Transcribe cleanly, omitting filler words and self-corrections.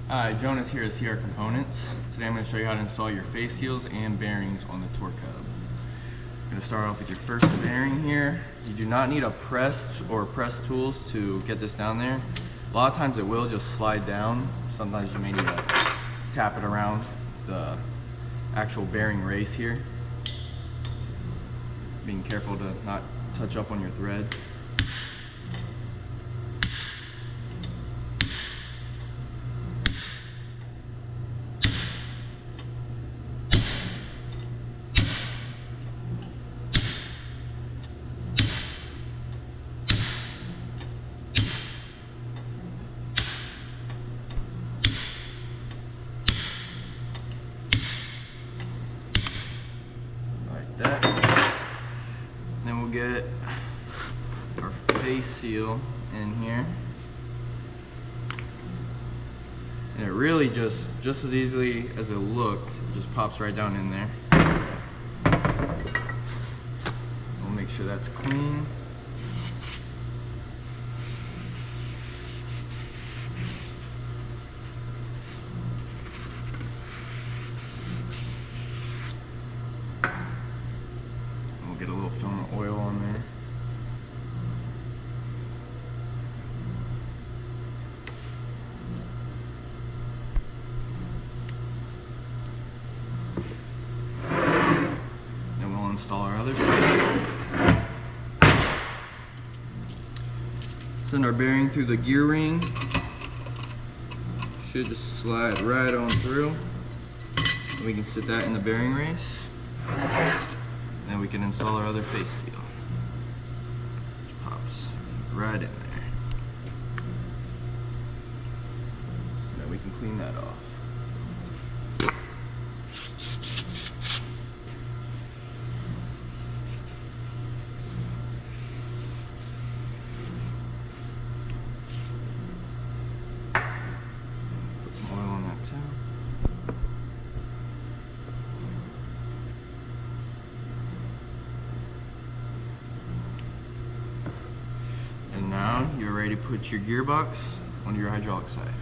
Hi, Jonas here at CR Components. Today I'm going to show you how to install your face seals and bearings on the torque hub. I'm going to start off with your first bearing here. You do not need a press or press tools to get this down there. A lot of times it will just slide down. Sometimes you may need to tap it around the actual bearing race here. Being careful to not touch up on your threads. That. Then we'll get our face seal in here, and it really just as easily as it looked, it just pops right down in there. We'll make sure that's clean. Get a little film of oil on there. Then we'll install our other side. Send our bearing through the gear ring. Should just slide right on through. We can sit that in the bearing race. Then we can install our other face seal, which pops right in there. Then we can clean that off. Put some oil on that too. And now you're ready to put your gearbox on your hydraulic side.